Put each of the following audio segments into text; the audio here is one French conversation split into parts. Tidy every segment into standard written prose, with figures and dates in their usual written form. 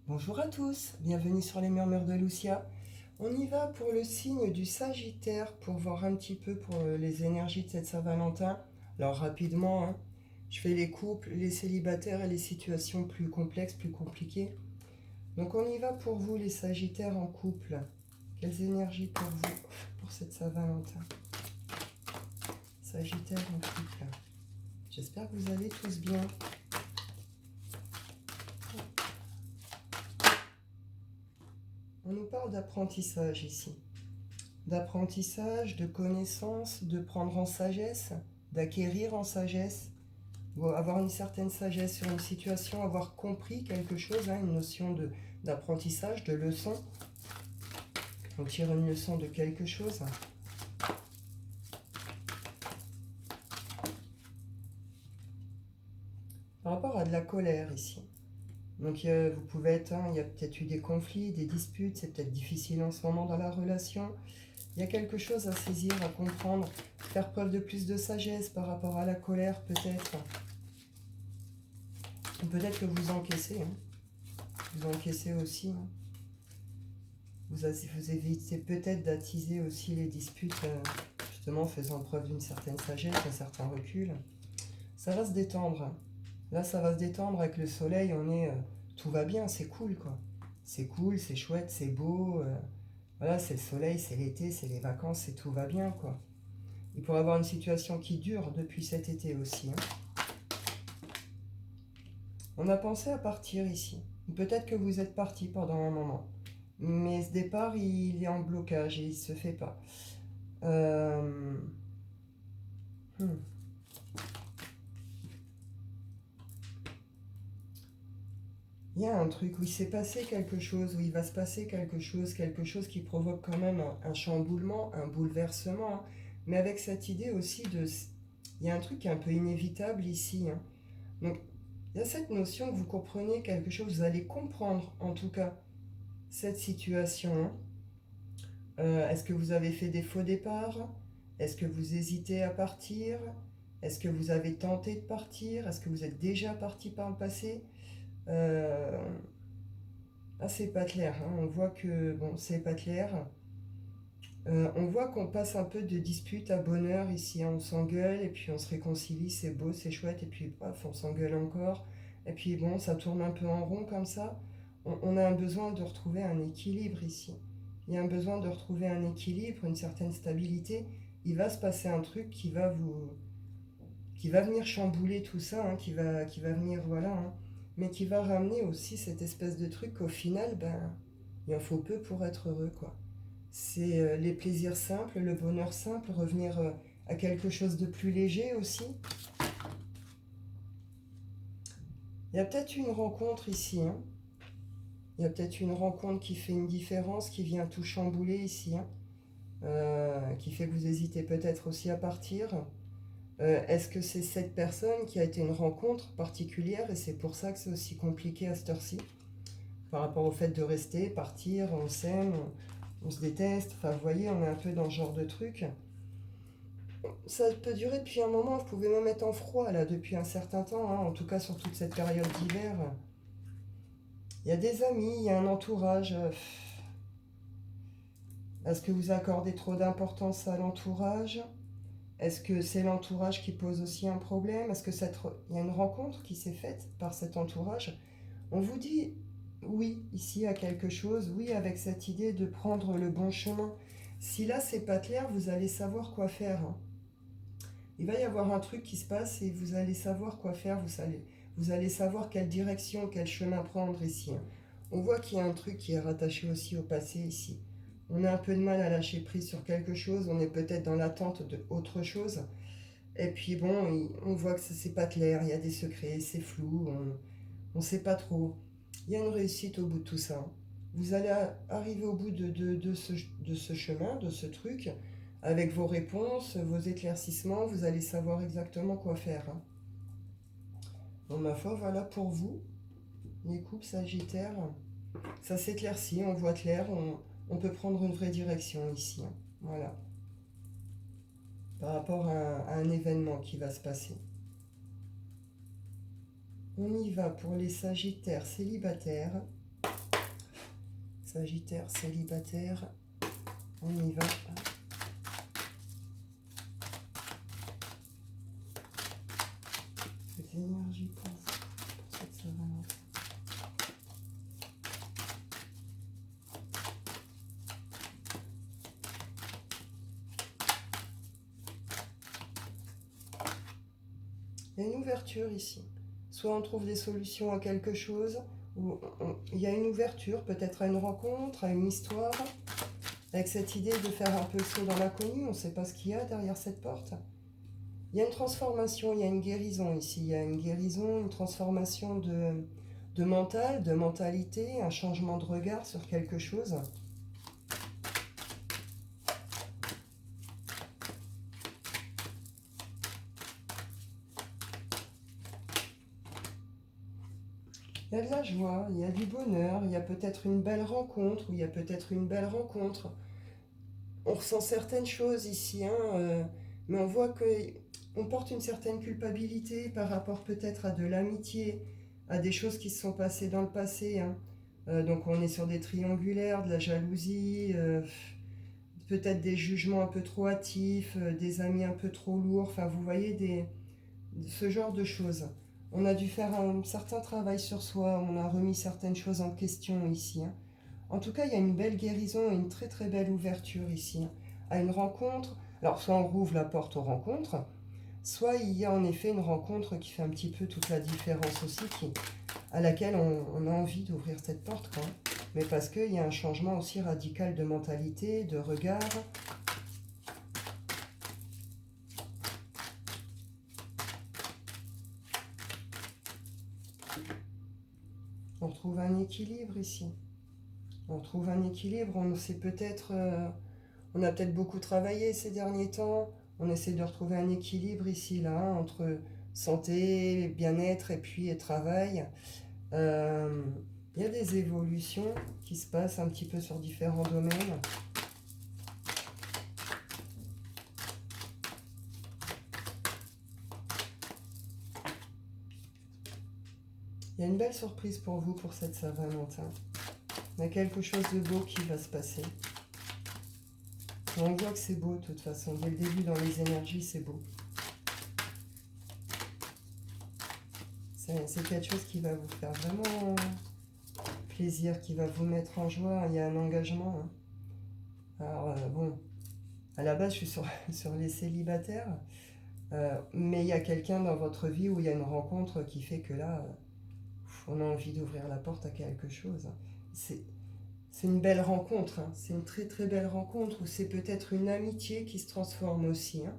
Bonjour à tous, bienvenue sur les murmures de Lucia. On y va pour le signe du Sagittaire pour voir un petit peu pour les énergies de cette Saint-Valentin. Alors rapidement, je fais les couples, les célibataires et les situations plus complexes, plus compliquées. Donc on y va pour vous les Sagittaires en couple. Quelles énergies pour vous pour cette Saint-Valentin? Sagittaire en couple. J'espère que vous allez tous bien. On nous parle d'apprentissage ici. D'apprentissage, de connaissance, de prendre en sagesse, d'acquérir en sagesse, avoir une certaine sagesse sur une situation, avoir compris quelque chose, une notion d'apprentissage, de leçon. On tire une leçon de quelque chose. Par rapport à de la colère ici. Donc vous pouvez être, il y a peut-être eu des conflits, des disputes, c'est peut-être difficile en ce moment dans la relation. Il y a quelque chose à saisir, à comprendre, faire preuve de plus de sagesse par rapport à la colère peut-être. Peut-être que vous encaissez, vous encaissez aussi. Vous évitez peut-être d'attiser aussi les disputes, justement en faisant preuve d'une certaine sagesse, d'un certain recul. Ça va se détendre. Là, ça va se détendre avec le soleil, tout va bien, c'est cool quoi. C'est cool, c'est chouette, c'est beau. Voilà, c'est le soleil, c'est l'été, c'est les vacances, et tout va bien quoi. Il pourrait y avoir une situation qui dure depuis cet été aussi. On a pensé à partir ici. Peut-être que vous êtes parti pendant un moment. Mais ce départ, il est en blocage et il ne se fait pas. Euh... hmm. Il y a un truc où il s'est passé quelque chose, où il va se passer quelque chose qui provoque quand même un chamboulement, un bouleversement. Mais avec cette idée aussi de... Il y a un truc qui est un peu inévitable ici. Donc, il y a cette notion que vous comprenez quelque chose, vous allez comprendre en tout cas cette situation. Est-ce que vous avez fait des faux départs? Est-ce que vous hésitez à partir? Est-ce que vous avez tenté de partir? Est-ce que vous êtes déjà parti par le passé? euh... Ah, c'est pas clair. On voit que... Bon, c'est pas clair. On voit qu'on passe un peu de dispute à bonheur ici. On s'engueule et puis on se réconcilie. C'est beau, c'est chouette. Et puis, paf, on s'engueule encore. Et puis, bon, ça tourne un peu en rond comme ça. On a un besoin de retrouver un équilibre ici. Il y a un besoin de retrouver un équilibre, une certaine stabilité. Il va se passer un truc qui va venir chambouler tout ça, qui va venir, voilà, mais qui va ramener aussi cette espèce de truc qu'au final, il en faut peu pour être heureux, quoi. C'est les plaisirs simples, le bonheur simple, revenir à quelque chose de plus léger aussi. Il y a peut-être une rencontre ici, Il y a peut-être une rencontre qui fait une différence, qui vient tout chambouler ici, qui fait que vous hésitez peut-être aussi à partir. Est-ce que c'est cette personne qui a été une rencontre particulière et c'est pour ça que c'est aussi compliqué à cette heure-ci par rapport au fait de rester, partir, on s'aime, on se déteste, enfin vous voyez, on est un peu dans ce genre de truc. Ça peut durer depuis un moment, vous pouvez même être en froid là depuis un certain temps, en tout cas sur toute cette période d'hiver. Il y a des amis, il y a un entourage. Est-ce que vous accordez trop d'importance à l'entourage? Est-ce que c'est l'entourage qui pose aussi un problème? Est-ce que il y a une rencontre qui s'est faite par cet entourage? On vous dit oui ici à quelque chose, oui avec cette idée de prendre le bon chemin. Si là c'est pas clair, vous allez savoir quoi faire. Il va y avoir un truc qui se passe et vous allez savoir quoi faire, vous allez savoir quelle direction, quel chemin prendre ici. On voit qu'il y a un truc qui est rattaché aussi au passé ici. On a un peu de mal à lâcher prise sur quelque chose, on est peut-être dans l'attente d'autre chose. Et puis bon, on voit que c'est pas clair, il y a des secrets, c'est flou, on sait pas trop. Il y a une réussite au bout de tout ça. Vous allez arriver au bout de ce chemin, de ce truc, avec vos réponses, vos éclaircissements, vous allez savoir exactement quoi faire. Bon, ma foi, voilà pour vous, les couples sagittaires. Ça s'éclaircit, on voit clair, on peut prendre une vraie direction ici. Voilà. Par rapport à un événement qui va se passer. On y va pour les sagittaires célibataires. Sagittaire, célibataire, on y va. Les énergies pour vous, pour cette Saint-Valentin. Il y a une ouverture ici. Soit on trouve des solutions à quelque chose, ou il y a une ouverture, peut-être à une rencontre, à une histoire, avec cette idée de faire un peu le saut dans l'inconnu. On ne sait pas ce qu'il y a derrière cette porte. Il y a une transformation, il y a une guérison ici. Il y a une guérison, une transformation de mental, de mentalité, un changement de regard sur quelque chose. Il y a de la joie, il y a du bonheur, il y a peut-être une belle rencontre, ou il y a peut-être une belle rencontre. On ressent certaines choses ici, hein, mais on voit qu'on porte une certaine culpabilité par rapport peut-être à de l'amitié, à des choses qui se sont passées dans le passé, hein. Donc on est sur des triangulaires, de la jalousie, peut-être des jugements un peu trop hâtifs, des amis un peu trop lourds, enfin vous voyez ce genre de choses. On a dû faire un certain travail sur soi, on a remis certaines choses en question ici, hein. En tout cas, il y a une belle guérison et une très très belle ouverture ici, hein, à une rencontre. Alors, soit on rouvre la porte aux rencontres, soit il y a en effet une rencontre qui fait un petit peu toute la différence aussi, à laquelle on a envie d'ouvrir cette porte, quoi. Mais parce qu'il y a un changement aussi radical de mentalité, de regard. On trouve un équilibre ici. On trouve un équilibre, on sait peut-être, on a peut-être beaucoup travaillé ces derniers temps, on essaie de retrouver un équilibre ici, là, hein, entre santé, bien-être et puis travail. Il y a des évolutions qui se passent un petit peu sur différents domaines. Il y a une belle surprise pour vous pour cette Saint-Valentin. Il y a quelque chose de beau qui va se passer. On voit que c'est beau de toute façon. Dès le début dans les énergies, c'est beau. C'est quelque chose qui va vous faire vraiment plaisir, qui va vous mettre en joie. Il y a un engagement, hein. Alors bon, à la base, je suis sur les célibataires. Mais il y a quelqu'un dans votre vie où il y a une rencontre qui fait que là, on a envie d'ouvrir la porte à quelque chose. C'est une belle rencontre, hein. C'est une très très belle rencontre où c'est peut-être une amitié qui se transforme aussi, hein,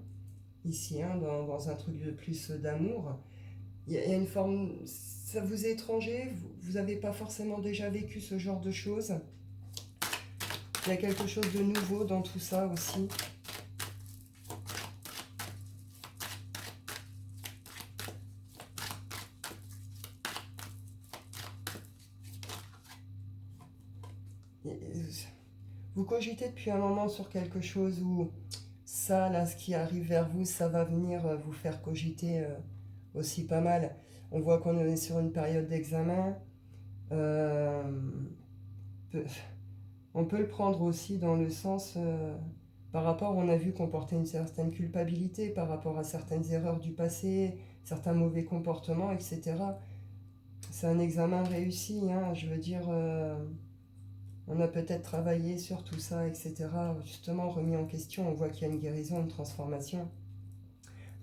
ici, hein, dans un truc de plus d'amour. Il y a une forme, ça vous est étranger, vous n'avez pas forcément déjà vécu ce genre de choses. Il y a quelque chose de nouveau dans tout ça aussi. Vous cogitez depuis un moment sur quelque chose où ça, là, ce qui arrive vers vous, ça va venir vous faire cogiter aussi pas mal. On voit qu'on est sur une période d'examen. Euh, on peut le prendre aussi dans le sens, par rapport, on a vu qu'on portait une certaine culpabilité par rapport à certaines erreurs du passé, certains mauvais comportements, etc. C'est un examen réussi, hein, je veux dire, on a peut-être travaillé sur tout ça, etc. Justement, remis en question, on voit qu'il y a une guérison, une transformation.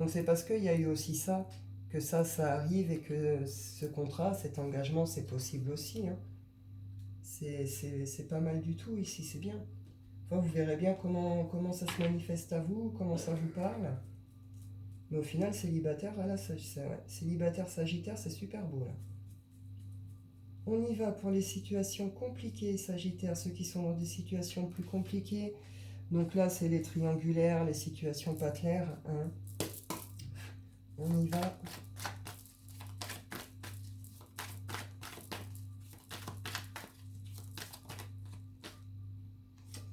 Donc c'est parce qu'il y a eu aussi ça, que ça arrive et que ce contrat, cet engagement, c'est possible aussi, hein. C'est pas mal du tout ici, c'est bien. Enfin, vous verrez bien comment ça se manifeste à vous, comment ça vous parle. Mais au final, célibataire, voilà, ouais, célibataire Sagittaire, c'est super beau là. On y va pour les situations compliquées, Sagittaire, ceux qui sont dans des situations plus compliquées. Donc là, c'est les triangulaires, les situations pas claires, hein. On y va.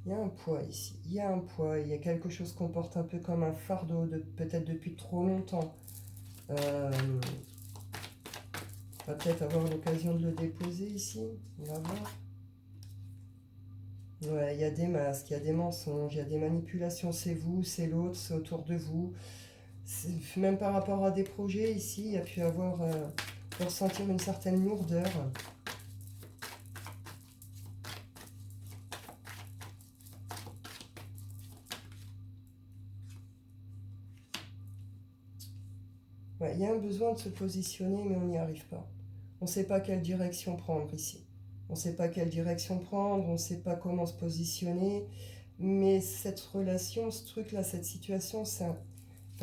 Il y a un poids ici, il y a un poids, il y a quelque chose qu'on porte un peu comme un fardeau, peut-être depuis trop longtemps. On va peut-être avoir l'occasion de le déposer ici, on va voir. Ouais, il y a des masques, il y a des mensonges, il y a des manipulations. C'est vous, c'est l'autre, c'est autour de vous. Même par rapport à des projets, ici, il y a pu avoir... de ressentir une certaine lourdeur. Ouais, il y a un besoin de se positionner, mais on n'y arrive pas. On ne sait pas quelle direction prendre ici. On ne sait pas quelle direction prendre, on ne sait pas comment se positionner. Mais cette relation, ce truc-là, cette situation, enfin,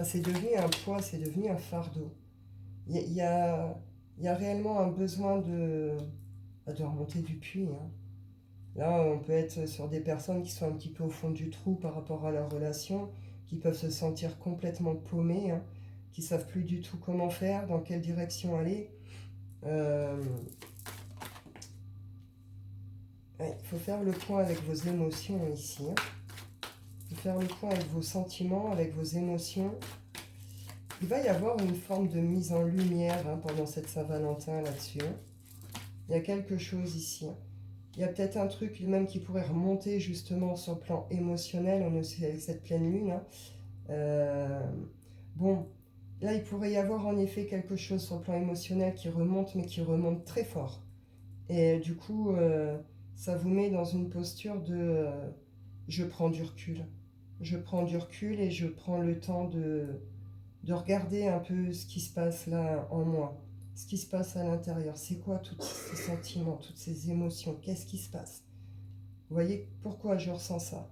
c'est devenu un poids, c'est devenu un fardeau. Il y a réellement un besoin de remonter du puits, hein. Là, on peut être sur des personnes qui sont un petit peu au fond du trou par rapport à leur relation, qui peuvent se sentir complètement paumées, hein, qui ne savent plus du tout comment faire, dans quelle direction aller. Euh, ouais, il faut faire le point avec vos émotions ici, hein. Il faut faire le point avec vos sentiments, avec vos émotions. Il va y avoir une forme de mise en lumière, hein, pendant cette Saint-Valentin là-dessus, hein. Il y a quelque chose ici, hein. Il y a peut-être un truc même qui pourrait remonter justement sur le plan émotionnel, on est aussi avec cette pleine lune, hein. Euh, bon, là il pourrait y avoir en effet quelque chose sur le plan émotionnel qui remonte, mais qui remonte très fort. Et du coup, ça vous met dans une posture de je prends du recul. Je prends du recul et je prends le temps de regarder un peu ce qui se passe là en moi, ce qui se passe à l'intérieur. C'est quoi tous ces sentiments, toutes ces émotions? Qu'est-ce qui se passe? Vous voyez pourquoi je ressens ça?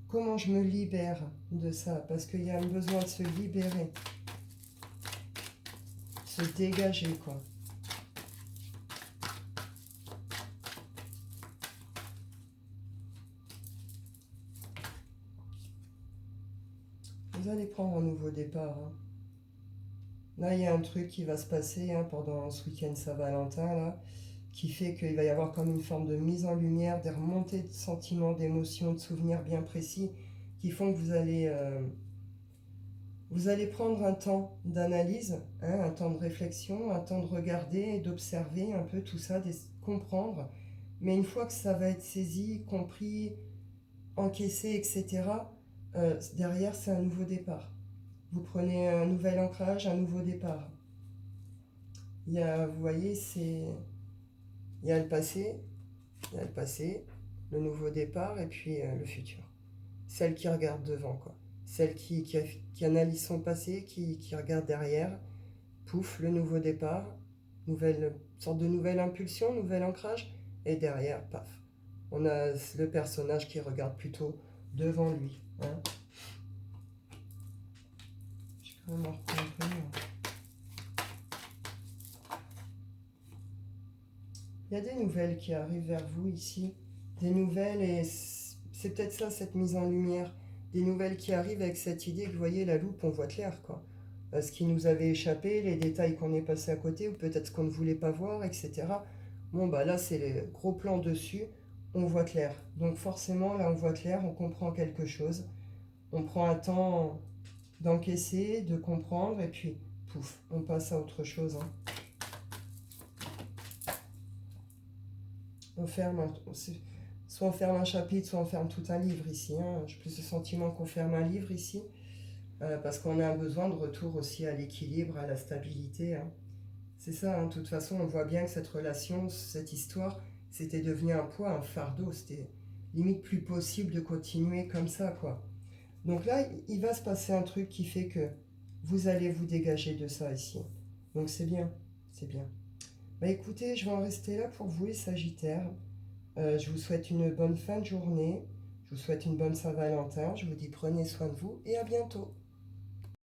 Comment je me libère de ça? Parce qu'il y a un besoin de se libérer, se dégager, quoi. Vous allez prendre un nouveau départ, hein. Là, il y a un truc qui va se passer, hein, pendant ce week-end Saint-Valentin, là, qui fait qu'il va y avoir comme une forme de mise en lumière, des remontées de sentiments, d'émotions, de souvenirs bien précis, qui font que vous allez prendre un temps d'analyse, hein, un temps de réflexion, un temps de regarder et d'observer un peu tout ça, de comprendre. Mais une fois que ça va être saisi, compris, encaissé, etc., derrière, c'est un nouveau départ. Vous prenez un nouvel ancrage, un nouveau départ. Vous voyez, il y a le passé, il y a le passé, le nouveau départ et puis le futur. Celle qui regarde devant, quoi. Celle qui analyse son passé, qui regarde derrière. Pouf, le nouveau départ, sorte de nouvelle impulsion, nouvel ancrage. Et derrière, paf, on a le personnage qui regarde plutôt devant lui, hein. Je vais quand même en reprendre un peu, hein. Il y a des nouvelles qui arrivent vers vous ici. Des nouvelles, et c'est peut-être ça, cette mise en lumière. Des nouvelles qui arrivent avec cette idée que, vous voyez, la loupe, on voit clair, quoi. Ce qui nous avait échappé, les détails qu'on est passé à côté, ou peut-être ce qu'on ne voulait pas voir, etc. Bon, bah là, c'est les gros plans dessus, on voit clair. Donc forcément, là, on voit clair, on comprend quelque chose. On prend un temps d'encaisser, de comprendre, et puis, pouf, on passe à autre chose, hein. On ferme soit on ferme un chapitre, soit on ferme tout un livre ici, hein. J'ai plus le sentiment qu'on ferme un livre ici, parce qu'on a un besoin de retour aussi à l'équilibre, à la stabilité, hein. C'est ça, hein. De toute façon, on voit bien que cette relation, cette histoire, c'était devenu un poids, un fardeau. C'était limite plus possible de continuer comme ça, quoi. Donc là, il va se passer un truc qui fait que vous allez vous dégager de ça ici. Donc c'est bien, c'est bien. Bah écoutez, je vais en rester là pour vous les Sagittaires. Je vous souhaite une bonne fin de journée. Je vous souhaite une bonne Saint-Valentin. Je vous dis prenez soin de vous et à bientôt.